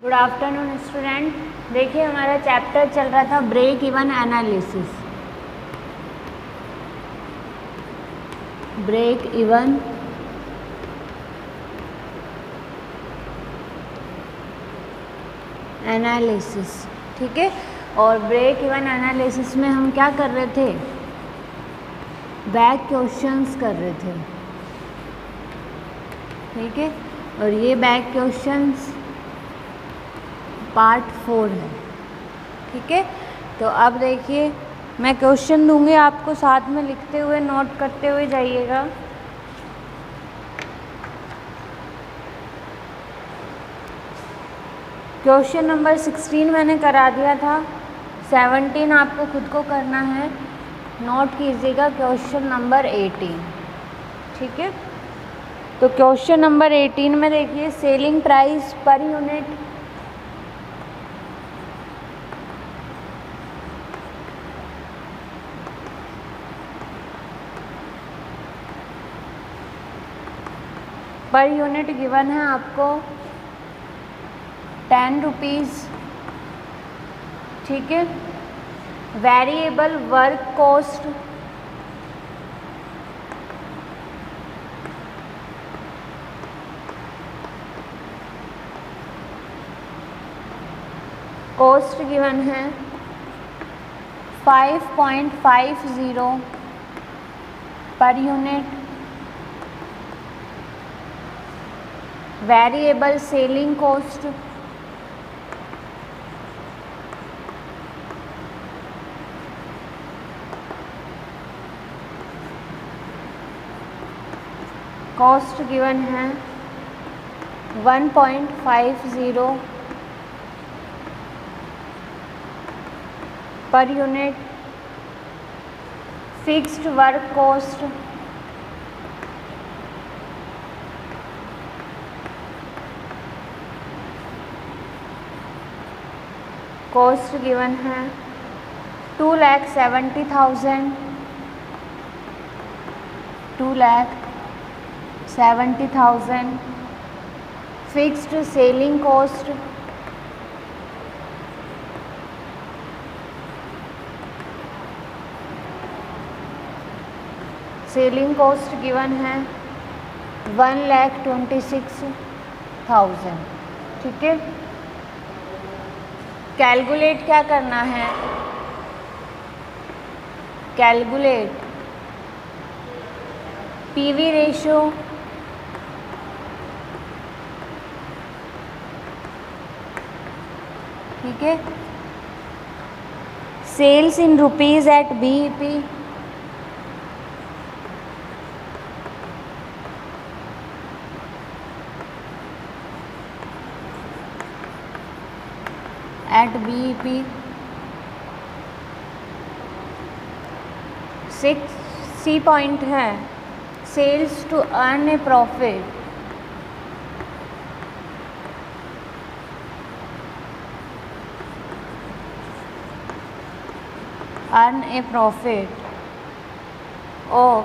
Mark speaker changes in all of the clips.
Speaker 1: Good afternoon student. देखिए हमारा chapter चल रहा था break even analysis. Break even analysis, ठीक है। और ब्रेक इवन एनालिसिस में हम क्या कर रहे थे? बैक क्वेश्चंस कर रहे थे, ठीक है। और ये बैक क्वेश्चंस पार्ट 4 है, ठीक है। तो अब देखिए मैं क्वेश्चन दूंगी आपको, साथ में लिखते हुए नोट करते हुए जाइएगा। क्वेश्चन नंबर 16 मैंने करा दिया था, 17 आपको खुद को करना है। नोट कीजिएगा क्वेश्चन नंबर 18, ठीक है। तो क्वेश्चन नंबर 18 में देखिए selling price per unit given है आपको 10 रुपीज़, ठीक है। वेरिएबल वर्क कॉस्ट गिवन है 5.50 per unit. Variable selling cost given है 1.50 per unit. Fixed work cost given है 2,70,000 फिक्स्ड सेलिंग कॉस्ट गिवन है 1,26,000, ठीक है। कैलकुलेट क्या करना है? कैलकुलेट पीवी रेशियो, ठीक है। Sales in rupees at BEP, C point है sales to earn a profit, of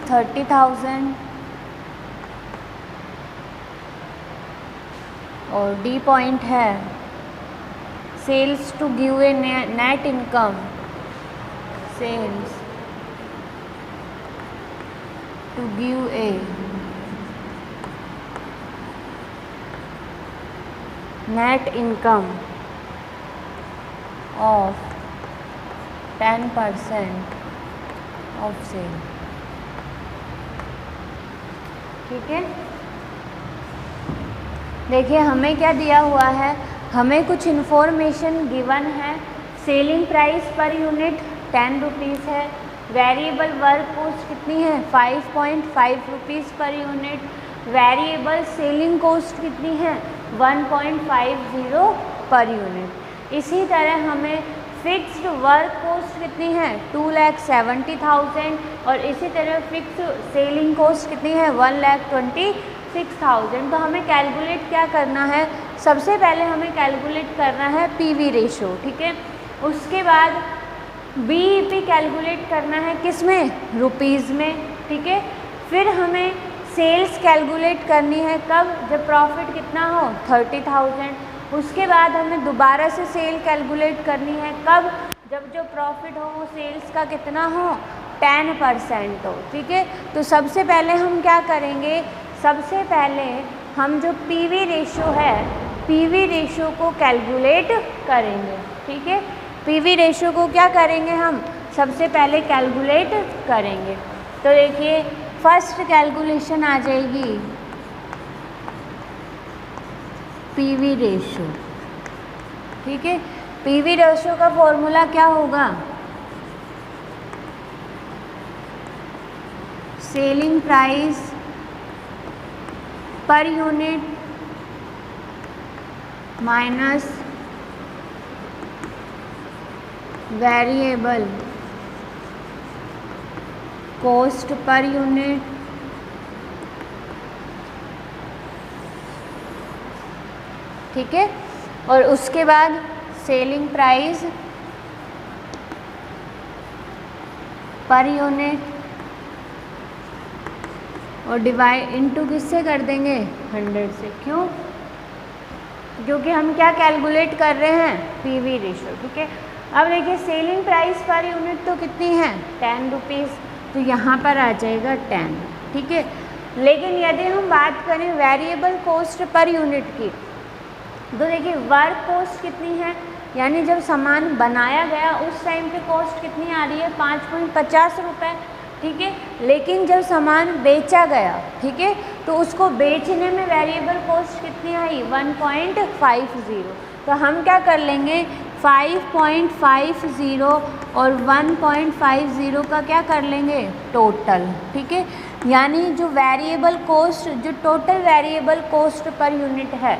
Speaker 1: ₹30,000। और डी पॉइंट है sales to give a net income, sales to give a net income of 10% of sale, ठीक है। देखिए हमें क्या दिया हुआ है, हमें कुछ इन्फॉर्मेशन गिवन है। Selling price per unit 10 rupees है। वेरिएबल वर्क कॉस्ट कितनी है? 5.5 rupees per unit. Variable selling cost कितनी है? 1.50 पर यूनिट। इसी तरह हमें फिक्स्ड वर्क कॉस्ट कितनी है? 2,70,000। और इसी तरह फिक्स्ड सेलिंग कॉस्ट कितनी है? 1,26,000। तो हमें कैलकुलेट क्या करना है? सबसे पहले हमें कैलकुलेट करना है पीवी रेशो, ठीक है। उसके बाद बीईपी कैलकुलेट करना है किस में? रुपीज़ में, ठीक है। फिर हमें सेल्स कैलकुलेट करनी है कब, जब प्रॉफिट कितना हो 30,000। उसके बाद हमें दोबारा से सेल कैलकुलेट करनी है कब, जब जो प्रॉफिट हो वो सेल्स का कितना हो 10% हो। ठीक है, तो सबसे पहले हम क्या करेंगे, सबसे पहले हम जो पीवी रेशो है, पीवी रेशो को कैलकुलेट करेंगे। ठीक है, पीवी रेशो को क्या करेंगे हम, सबसे पहले कैलकुलेट करेंगे। तो देखिए फर्स्ट कैलकुलेशन आ जाएगी पीवी रेशो। ठीक है, पीवी रेशो का फॉर्मूला क्या होगा, selling price per unit minus variable cost per unit ठीक है, और उसके बाद सेलिंग प्राइस पर यूनिट और डिवाइड इनटू किससे कर देंगे 100 से। क्यों, क्योंकि हम क्या कैलकुलेट कर रहे हैं, पीवी रेशो। ठीक है, अब देखिए सेलिंग प्राइस पर यूनिट तो कितनी है 10 रुपीज़, तो यहाँ पर आ जाएगा 10। ठीक है, लेकिन यदि हम बात करें वेरिएबल कॉस्ट पर यूनिट की, तो देखिए वर्क कॉस्ट कितनी है, यानी जब सामान बनाया गया उस टाइम पे कॉस्ट कितनी आ रही है 5.50 रुपये। ठीक है, लेकिन जब सामान बेचा गया, ठीक है, तो उसको बेचने में वेरिएबल कॉस्ट कितनी आई 1.50। तो हम क्या कर लेंगे 5.50 और 1.50 का क्या कर लेंगे टोटल। ठीक है, यानी जो वेरिएबल कॉस्ट, जो total variable cost per unit है,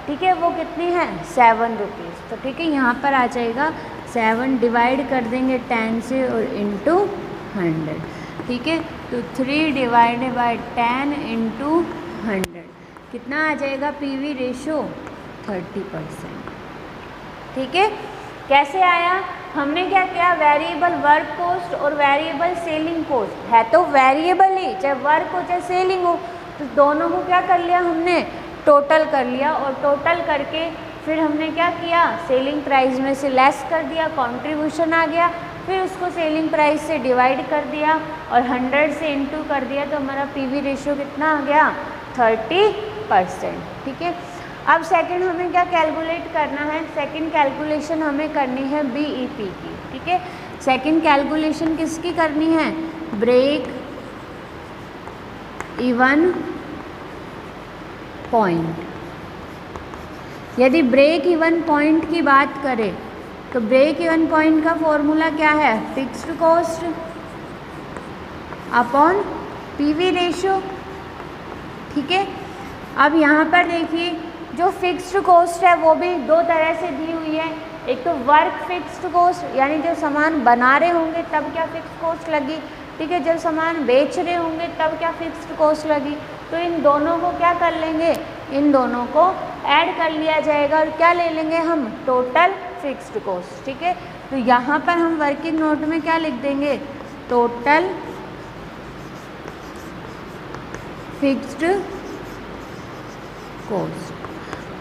Speaker 1: ठीक है, वो कितनी है 7 रुपीज़। तो ठीक है, यहाँ पर आ जाएगा 7 डिवाइड कर देंगे 10 से और इंटू 100। ठीक है, तो 3 डिवाइडेड बाई 10 इंटू 100 कितना आ जाएगा पीवी रेशो 30%। ठीक है, कैसे आया, हमने क्या किया, वेरिएबल वर्क कॉस्ट और वेरिएबल सेलिंग कॉस्ट है तो वेरिएबल ही, चाहे वर्क हो चाहे सेलिंग हो, तो दोनों को क्या कर लिया हमने टोटल कर लिया, और टोटल करके फिर हमने क्या किया सेलिंग प्राइस में से लेस कर दिया, कंट्रीब्यूशन आ गया, फिर उसको सेलिंग प्राइस से डिवाइड कर दिया और 100 से इंटू कर दिया, तो हमारा पीवी रेशियो कितना आ गया 30%। ठीक है, अब सेकंड हमें क्या कैलकुलेट करना है, सेकंड कैलकुलेशन हमें करनी है बीईपी की। ठीक है, सेकंड कैलकुलेशन किसकी करनी है, ब्रेक इवन पॉइंट। यदि ब्रेक इवन पॉइंट की बात करें तो ब्रेक इवन पॉइंट का फॉर्मूला क्या है, fixed cost upon PV ratio. ठीक है, अब यहाँ पर देखिए जो फिक्स्ड कॉस्ट है वो भी दो तरह से दी हुई है, एक तो वर्क फिक्स्ड कॉस्ट, यानी जब सामान बना रहे होंगे तब क्या फिक्स्ड कॉस्ट लगी, ठीक है, जब सामान बेच रहे होंगे तब क्या फिक्स्ड कॉस्ट लगी। तो इन दोनों को क्या कर लेंगे, इन दोनों को ऐड कर लिया जाएगा और क्या ले लेंगे हम टोटल फिक्स्ड कॉस्ट। ठीक है, तो यहाँ पर हम वर्किंग नोट में क्या लिख देंगे, total fixed cost.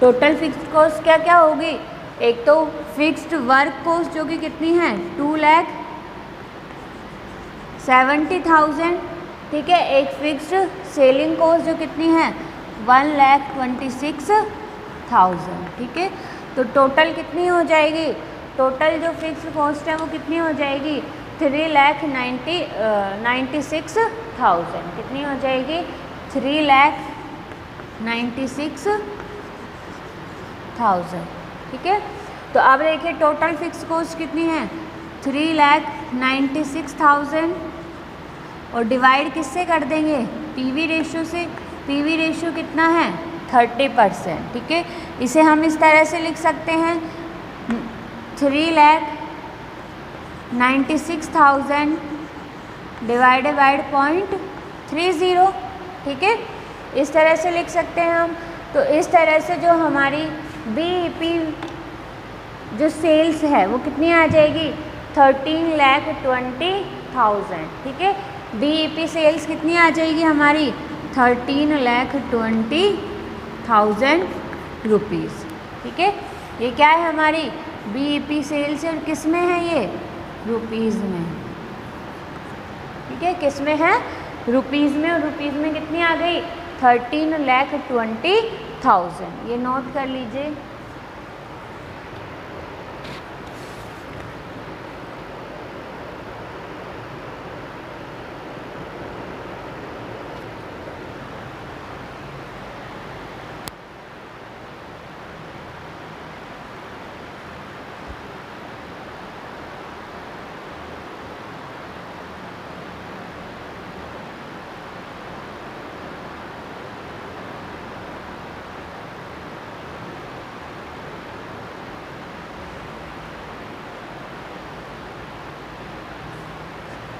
Speaker 1: Total fixed cost क्या क्या होगी, एक तो फिक्स्ड वर्क कॉस्ट जो कि कितनी है 2,70,000। ठीक है, एक फिक्स्ड सेलिंग कॉस्ट जो कितनी है 1,26,000। ठीक है, तो टोटल कितनी हो जाएगी, टोटल जो फिक्स्ड कॉस्ट है वो कितनी हो जाएगी 3,96,000। कितनी हो जाएगी 3,96,000। ठीक है, तो अब देखिए टोटल फिक्स्ड कॉस्ट कितनी है 3,96,000 और डिवाइड किससे कर देंगे पीवी रेशियो से। पीवी रेशियो कितना है 30%। ठीक है, इसे हम इस तरह से लिख सकते हैं 3,96,000 डिवाइडेड बाई 0.30। ठीक है, इस तरह से लिख सकते हैं हम। तो इस तरह से जो हमारी बीईपी जो सेल्स है वो कितनी आ जाएगी 13,20,000। ठीक है, बीईपी सेल्स कितनी आ जाएगी हमारी 13,20,000 रुपीज़। ठीक है, ये क्या है हमारी BEP सेल्स और किस में है ये? रुपीज़ में। ठीक है, किस में है? रुपीज़ में। और रुपीज़ में कितनी आ गई? 13,20,000। ये नोट कर लीजिए।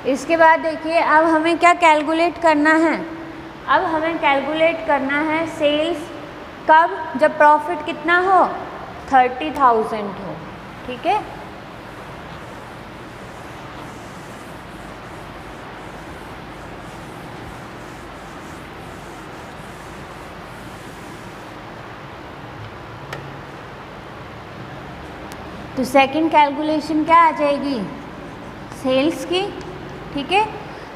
Speaker 1: इसके बाद देखिए, अब हमें क्या कैलकुलेट करना है? अब हमें कैलकुलेट करना है सेल्स कब? जब प्रॉफिट कितना हो? 30,000 हो। ठीक है, तो सेकंड कैलकुलेशन क्या आ जाएगी? सेल्स की। ठीक है,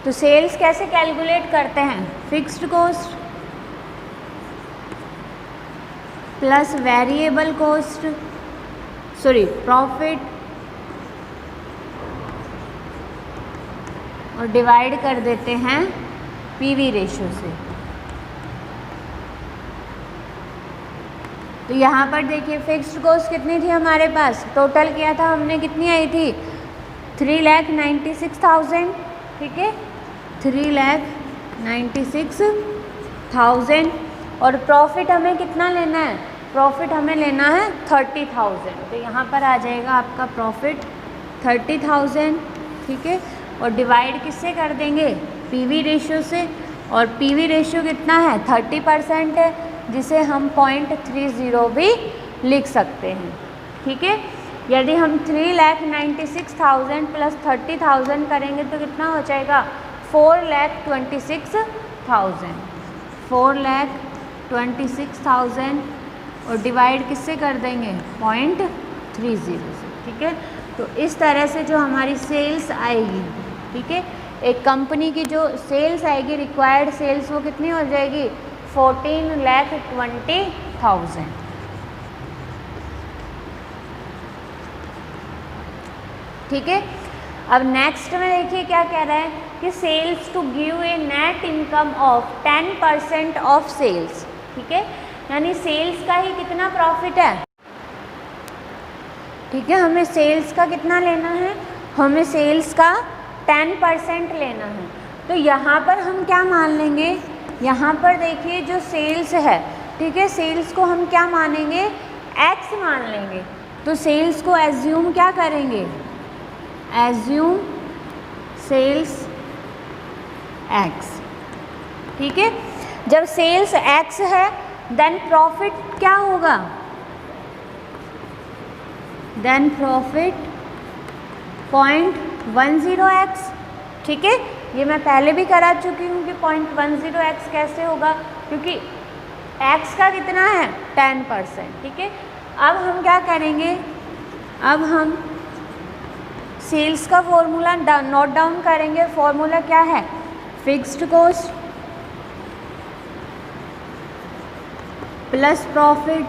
Speaker 1: तो सेल्स कैसे कैलकुलेट करते हैं? Fixed cost plus variable cost, sorry profit, और डिवाइड कर देते हैं पीवी रेशियो से। तो यहाँ पर देखिए फिक्स्ड कॉस्ट कितनी थी हमारे पास? टोटल किया था हमने, कितनी आई थी? 3,96,000। ठीक है, 3,96,000। और प्रॉफिट हमें कितना लेना है? प्रॉफिट हमें लेना है 30,000। तो यहाँ पर आ जाएगा आपका प्रॉफिट 30,000। ठीक है, और डिवाइड किससे कर देंगे? पीवी रेशियो से। और पीवी रेशियो कितना है? 30% है, जिसे हम 0.30 भी लिख सकते हैं। ठीक है, यदि हम 3,96,000 प्लस 30,000 करेंगे तो कितना हो जाएगा? 4,26,000। 4,26,000 और डिवाइड किससे कर देंगे? 0.30 से। ठीक है, तो इस तरह से जो हमारी सेल्स आएगी, ठीक है, एक कंपनी की जो सेल्स आएगी, रिक्वायर्ड सेल्स, वो कितनी हो जाएगी? 14,20,000। ठीक है, अब नेक्स्ट में देखिए क्या कह रहा है कि sales to give a net income of 10% of sales. ठीक है, यानी सेल्स का ही कितना प्रॉफिट है? ठीक है, हमें सेल्स का कितना लेना है? हमें सेल्स का 10% लेना है। तो यहाँ पर हम क्या मान लेंगे? यहाँ पर देखिए जो सेल्स है, ठीक है, सेल्स को हम क्या मानेंगे? एक्स मान लेंगे। तो सेल्स को एज्यूम क्या करेंगे? Assume sales X. ठीक है, जब सेल्स एक्स है देन प्रॉफिट क्या होगा? Then profit 0.10x। ठीक है, ये मैं पहले भी करा चुकी हूँ कि 0.10x कैसे होगा, क्योंकि x का कितना है? 10%। ठीक है, अब हम क्या करेंगे? अब हम सेल्स का फॉर्मूला नोट डाउन करेंगे। फॉर्मूला क्या है? फिक्स्ड कॉस्ट प्लस प्रॉफिट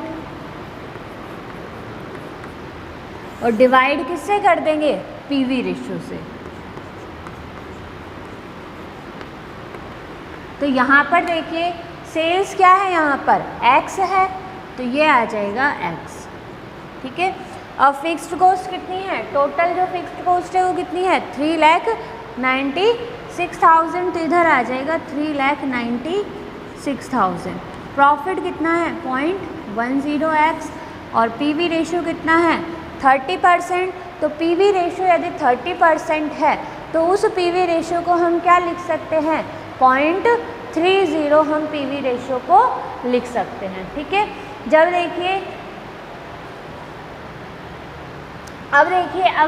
Speaker 1: और डिवाइड किससे कर देंगे? पीवी रेशियो से। तो यहाँ पर देखिए सेल्स क्या है? यहाँ पर x है, तो ये आ जाएगा x। ठीक है, अब फिक्स्ड कॉस्ट कितनी है? टोटल जो फिक्स्ड कॉस्ट है वो कितनी है? 3,96,000। तो इधर आ जाएगा 3,96,000। प्रॉफिट कितना है? 0.10x। और पीवी रेशियो कितना है? 30%। तो पीवी रेशियो यदि 30% है तो उस पीवी रेशियो को हम क्या लिख सकते हैं? 0.30 हम पीवी रेशियो को लिख सकते हैं। ठीक है, जब देखिए अब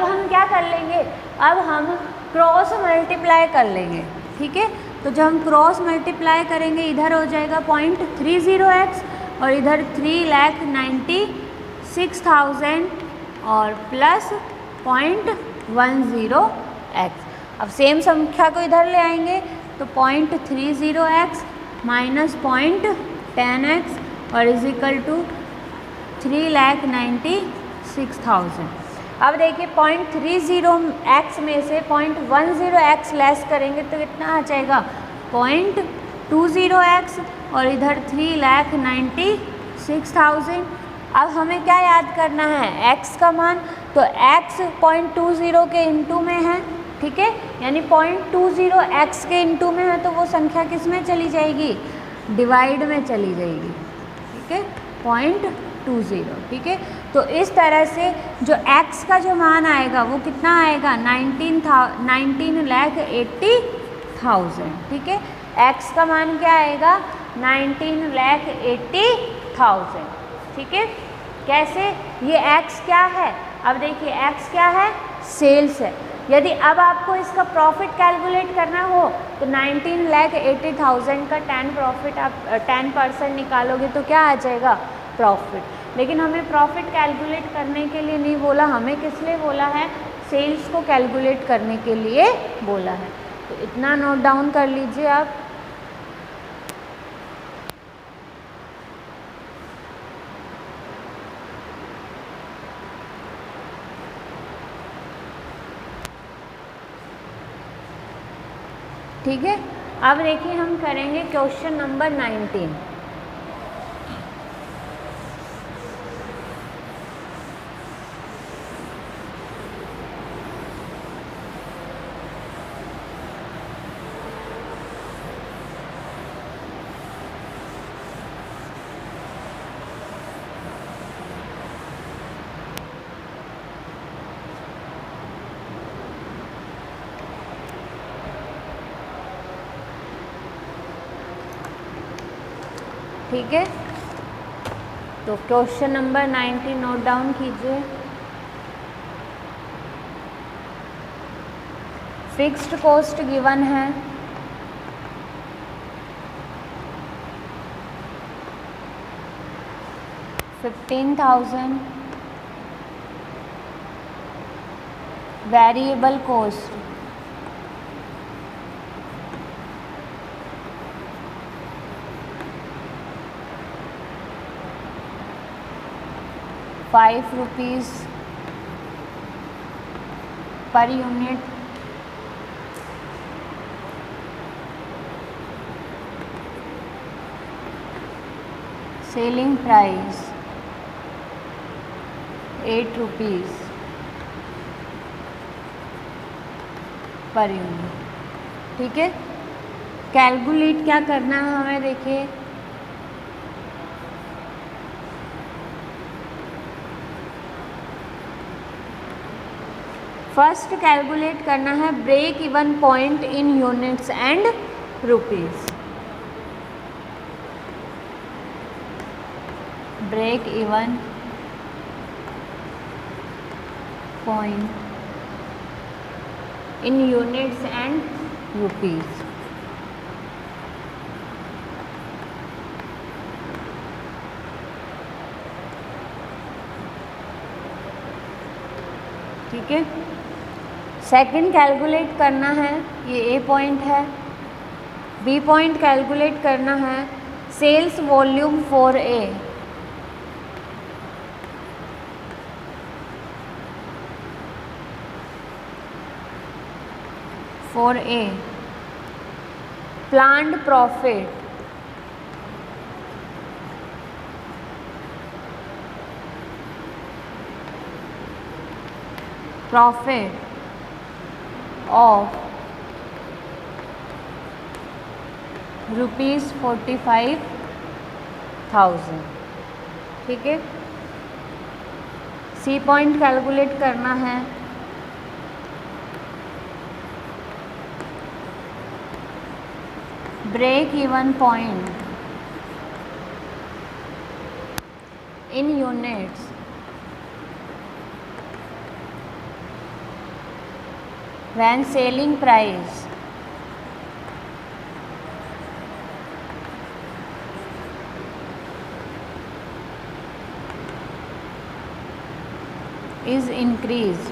Speaker 1: हम क्या कर लेंगे? अब हम क्रॉस मल्टीप्लाई कर लेंगे। ठीक है, तो जब हम क्रॉस मल्टीप्लाई करेंगे इधर हो जाएगा 0.30x और इधर 3,96,000 और प्लस 0.10x। अब सेम संख्या को इधर ले आएंगे तो 0.30x माइनस 0.10x और इज इक्वल टू 3,96,000। अब देखिए 0.30x में से 0.10x लेस करेंगे तो कितना आ जाएगा 0.20x और इधर 3,96,000। अब हमें क्या याद करना है x का मान, तो x 0.20 के इंटू में है, ठीक है, यानी 0.20x के इंटू में है तो वो संख्या किस में चली जाएगी, डिवाइड में चली जाएगी, ठीक है, 0.20, ठीक है। तो इस तरह से जो x का जो मान आएगा वो कितना आएगा 19,80,000, ठीक है। x का मान क्या आएगा 19,80,000, ठीक है। कैसे, ये x क्या है, अब देखिए x क्या है, सेल्स है। यदि अब आपको इसका प्रॉफिट कैलकुलेट करना हो तो 19,80,000 का 10% निकालोगे तो क्या आ जाएगा प्रॉफिट। लेकिन हमें प्रॉफिट कैलकुलेट करने के लिए नहीं बोला, हमें किस लिए बोला है, सेल्स को कैलकुलेट करने के लिए बोला है। तो इतना नोट डाउन कर लीजिए आप। ठीक है, अब देखिए हम करेंगे क्वेश्चन नंबर 19। ठीक है, तो क्वेश्चन नंबर 19 नोट डाउन कीजिए। फिक्स्ड कॉस्ट गिवन है, $15,000, variable cost ₹5 per unit, selling price ₹8 per unit, ठीक है। कैलकुलेट क्या करना है हमें, देखिए फर्स्ट कैलकुलेट करना है break even point in units and rupees. Break even point in units and rupees. ठीक है, सेकंड कैलकुलेट करना है, ये ए पॉइंट है। बी पॉइंट कैलकुलेट करना है sales volume for A. For A planned profit of ₹45,000, ठीक है। सी पॉइंट कैलकुलेट करना है break even point in units when selling price is increased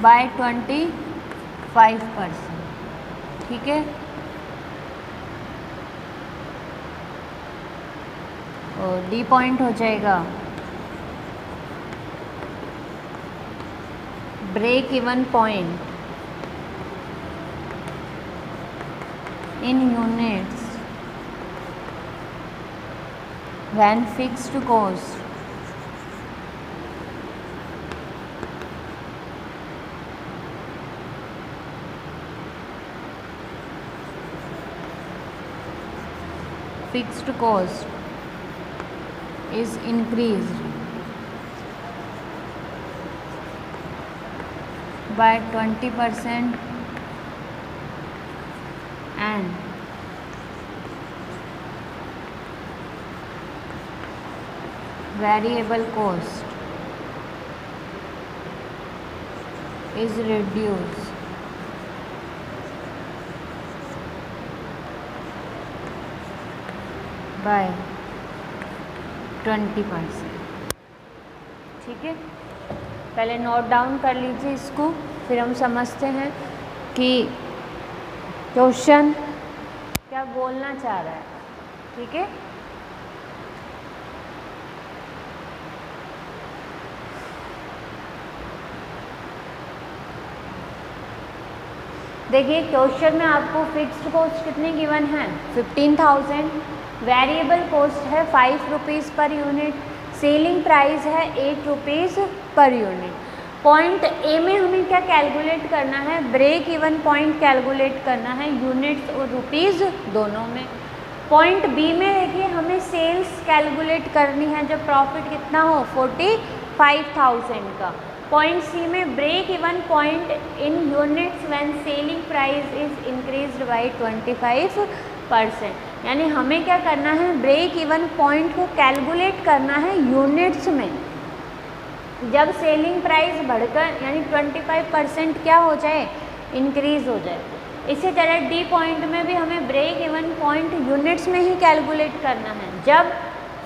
Speaker 1: by 25%, ठीक है। और डी पॉइंट हो जाएगा break even point in units when fixed cost is increased by 20% and variable cost is reduced by 20%, ठीक है। पहले नोट डाउन कर लीजिए इसको, फिर हम समझते हैं कि क्वेश्चन क्या बोलना चाह रहा है, ठीक है। देखिए क्वेश्चन में आपको फिक्स्ड कॉस्ट कितनी गिवन है 15,000, वेरिएबल कॉस्ट है 5 rupees per unit, selling price है 8 rupees per unit. Point A में हमें क्या कैलकुलेट करना है, ब्रेक इवन पॉइंट कैलकुलेट करना है यूनिट्स और रुपीज़ दोनों में। पॉइंट बी में देखिए हमें सेल्स कैलकुलेट करनी है, जब प्रॉफिट कितना हो 45,000 का। पॉइंट सी में break even point in units when selling price is increased by 25%, यानी हमें क्या करना है, ब्रेक इवन पॉइंट को कैलकुलेट करना है यूनिट्स में जब सेलिंग प्राइस बढ़कर यानी 25% क्या हो जाए, इंक्रीज़ हो जाए। इसी तरह डी पॉइंट में भी हमें ब्रेक इवन पॉइंट यूनिट्स में ही कैलकुलेट करना है जब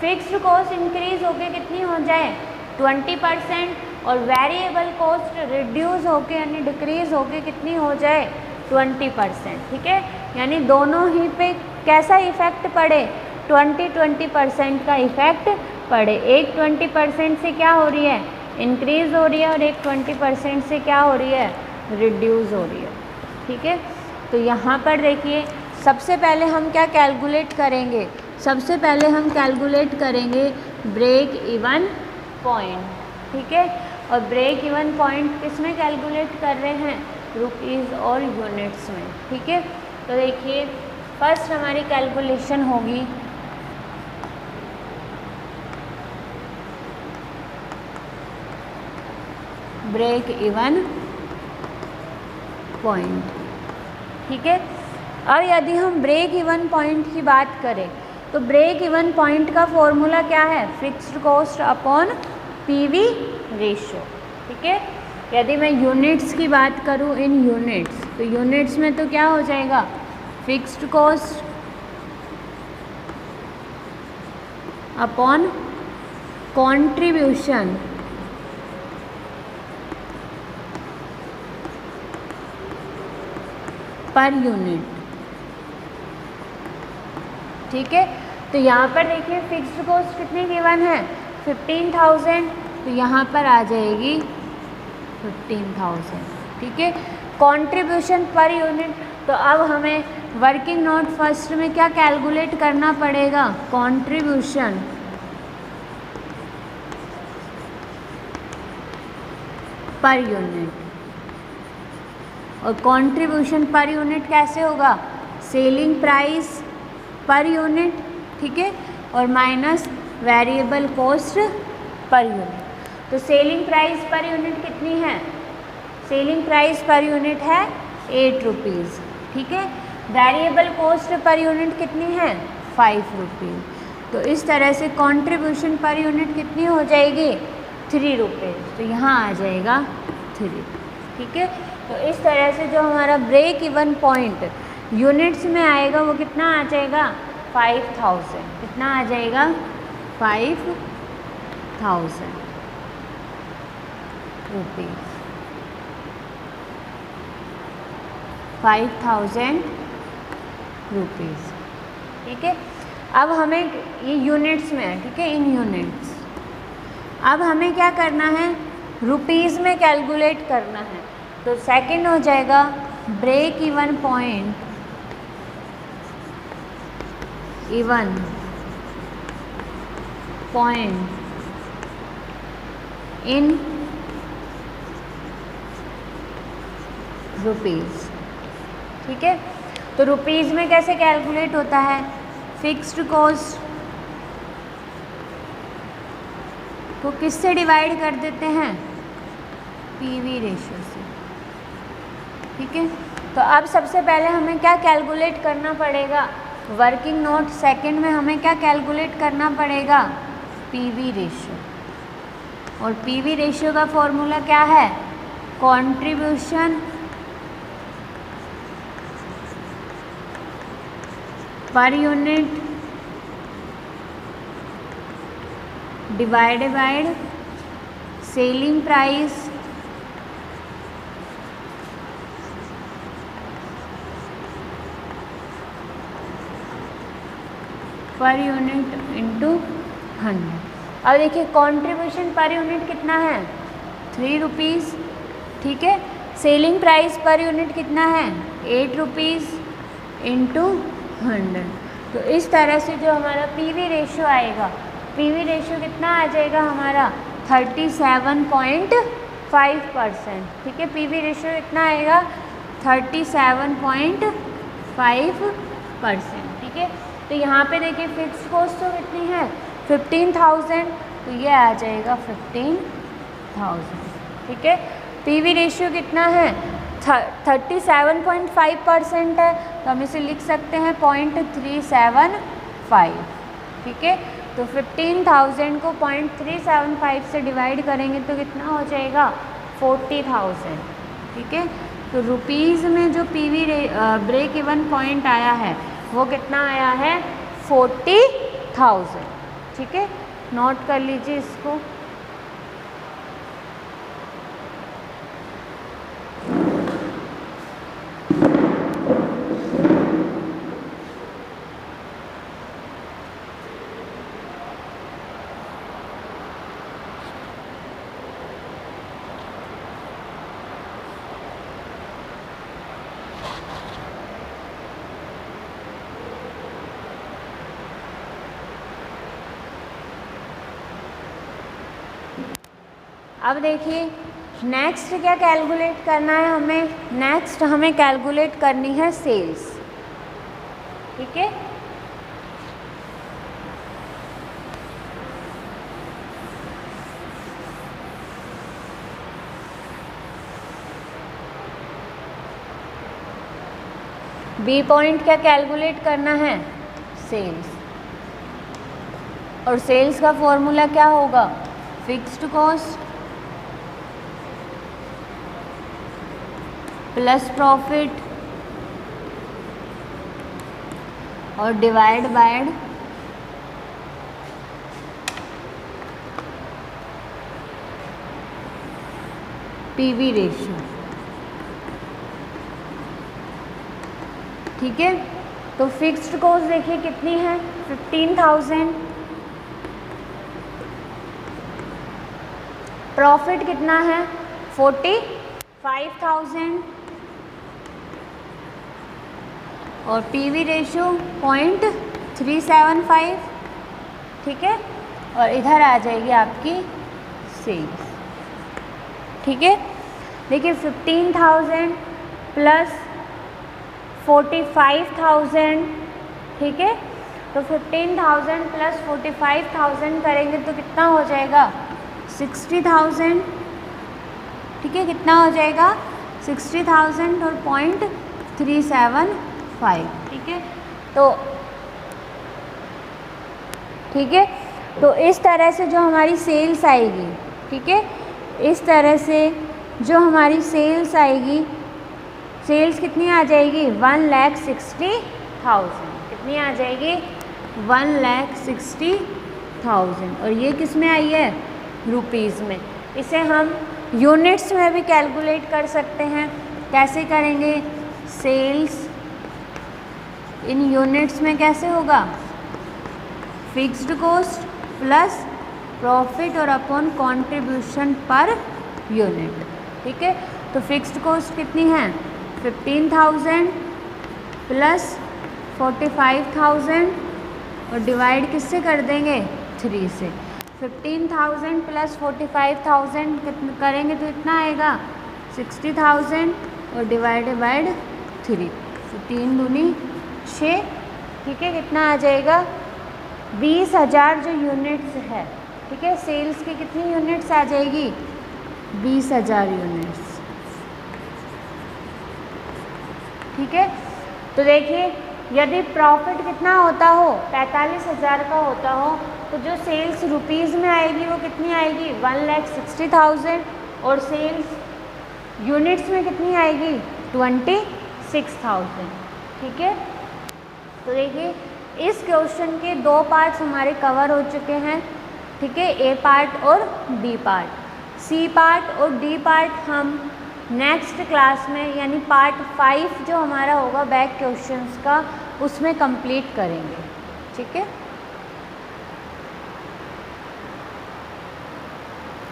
Speaker 1: फिक्स्ड कॉस्ट इंक्रीज होके कितनी हो जाए 20% और वेरिएबल कॉस्ट रिड्यूस होके यानी डिक्रीज होके कितनी हो जाए 20%, ठीक है। यानी दोनों ही पे कैसा इफेक्ट पड़े 20% का इफेक्ट पड़े। एक 20% से क्या हो रही है, इंक्रीज हो रही है, और एक 20% से क्या हो रही है, रिड्यूस हो रही है, ठीक है। तो यहाँ पर देखिए सबसे पहले हम क्या कैलकुलेट करेंगे, सबसे पहले हम कैलकुलेट करेंगे ब्रेक इवन पॉइंट, ठीक है। और ब्रेक इवन पॉइंट किस में कैलकुलेट कर रहे हैं, रुपीज़ और यूनिट्स में, ठीक है। तो देखिए फर्स्ट हमारी कैलकुलेशन होगी ब्रेक इवन पॉइंट, ठीक है। अब यदि हम ब्रेक इवन पॉइंट की बात करें तो ब्रेक इवन पॉइंट का फॉर्मूला क्या है, fixed cost upon PV ratio, ठीक है। यदि मैं यूनिट्स की बात करूं इन यूनिट्स, तो यूनिट्स में तो क्या हो जाएगा, fixed cost upon contribution per unit, ठीक है। तो यहाँ पर देखिए फिक्स्ड कॉस्ट कितनी गिवन है 15,000, तो यहाँ पर आ जाएगी 15,000, ठीक है। कंट्रीब्यूशन पर यूनिट, तो अब हमें वर्किंग नोट फर्स्ट में क्या कैलकुलेट करना पड़ेगा, कंट्रीब्यूशन पर यूनिट। और कंट्रीब्यूशन पर यूनिट कैसे होगा, सेलिंग प्राइस पर यूनिट, ठीक है, और minus variable cost per unit. तो सेलिंग प्राइस पर यूनिट कितनी है, सेलिंग प्राइस पर यूनिट है 8 रुपीज़, ठीक है। वेरिएबल कॉस्ट पर यूनिट कितनी है 5 रुपीज़। तो इस तरह से कंट्रीब्यूशन पर यूनिट कितनी हो जाएगी 3 रुपीज़, तो यहाँ आ जाएगा 3, ठीक है। तो इस तरह से जो हमारा ब्रेक इवन पॉइंट यूनिट्स में आएगा वो कितना आ जाएगा 5000, कितना आ जाएगा 5000 रुपीज़, 5000 रुपीज़। ठीक है, अब हमें ये यूनिट्स में है, ठीक है, इन यूनिट्स। अब हमें क्या करना है, रुपीज़ में कैलकुलेट करना है। तो सेकंड हो जाएगा break even point, even point in rupees. ठीक है, तो रुपीज़ में कैसे कैलकुलेट होता है, फिक्स्ड कॉस्ट को किससे डिवाइड कर देते हैं, पीवी रेशियो से। ठीक है, तो अब सबसे पहले हमें क्या कैलकुलेट करना पड़ेगा, वर्किंग नोट। सेकंड में हमें क्या कैलकुलेट करना पड़ेगा, पीवी रेशियो। और पीवी रेशियो का फॉर्मूला क्या है, contribution per unit divided by selling price per unit into 100। अब देखिए कंट्रीब्यूशन पर यूनिट कितना है, 3 रुपीज़। ठीक है, सेलिंग प्राइस पर यूनिट कितना है, 8 रुपीज़ इंटू 100। तो इस तरह से जो हमारा पीवी रेशियो आएगा, पीवी रेशियो कितना आ जाएगा हमारा 37.5%। ठीक है, पीवी रेशियो कितना आएगा 37.5%। ठीक है, तो यहाँ पे देखिए फिक्स कॉस्ट तो कितनी है 15,000, तो ये आ जाएगा 15,000। ठीक है, पीवी रेशियो कितना है 37.5% है, तो हम इसे लिख सकते हैं 0.375। ठीक है, तो 15,000 को 0.375 से डिवाइड करेंगे तो कितना हो जाएगा 40,000। ठीक है, तो रुपीज़ में जो पीवी ब्रेक इवन पॉइंट आया है वो कितना आया है 40,000। ठीक है, नोट कर लीजिए इसको। अब देखिए नेक्स्ट क्या कैलकुलेट करना है हमें, नेक्स्ट हमें कैलकुलेट करनी है सेल्स। ठीक है, बी पॉइंट क्या कैलकुलेट करना है, सेल्स। और सेल्स का फॉर्मूला क्या होगा, फिक्स्ड कॉस्ट प्लस प्रॉफिट और डिवाइड बाय पीवी रेशियो। ठीक है, तो फिक्स्ड कॉस्ट देखिए कितनी है 15,000, प्रॉफिट कितना है 45,000 और पीवी रेशियो 0.375। ठीक है, और इधर आ जाएगी आपकी सेल्स। ठीक है, देखिए 15,000 प्लस 45,000। ठीक है, तो 15,000 प्लस 45,000 करेंगे तो कितना हो जाएगा 60,000। ठीक है, कितना हो जाएगा 60,000 और 0.375। ठीक है, तो इस तरह से जो हमारी सेल्स आएगी, ठीक है, इस तरह से जो हमारी सेल्स आएगी, सेल्स कितनी आ जाएगी 1,60,000। कितनी आ जाएगी 1,60,000 और ये किस में आई है? रुपीज़ में। इसे हम यूनिट्स में भी कैलकुलेट कर सकते हैं। कैसे करेंगे? सेल्स इन यूनिट्स में कैसे होगा? फिक्स्ड कॉस्ट प्लस प्रॉफिट और अपॉन कंट्रीब्यूशन पर यूनिट। ठीक है, तो फिक्स्ड कॉस्ट कितनी है? 15,000 प्लस 45,000 और डिवाइड किससे कर देंगे? 3 से। 15,000 प्लस 45,000 कितना करेंगे तो इतना आएगा 60,000 और डिवाइडेड बाय 3, 3 दूनी 6। ठीक है, कितना आ जाएगा? 20,000 जो यूनिट्स है। ठीक है, सेल्स की कितनी यूनिट्स आ जाएगी? 20,000 यूनिट्स। ठीक है, तो देखिए यदि प्रॉफिट कितना होता हो? 45,000 का होता हो तो जो सेल्स रुपीज़ में आएगी वो कितनी आएगी? 1,60,000 और सेल्स यूनिट्स में कितनी आएगी? 26,000। ठीक है, तो देखिए इस क्वेश्चन के 2 पार्ट्स हमारे कवर हो चुके हैं। ठीक है, ए पार्ट और बी पार्ट। सी पार्ट और डी पार्ट हम नेक्स्ट क्लास में यानी पार्ट 5 जो हमारा होगा बैक क्वेश्चंस का, उसमें कंप्लीट करेंगे। ठीक है।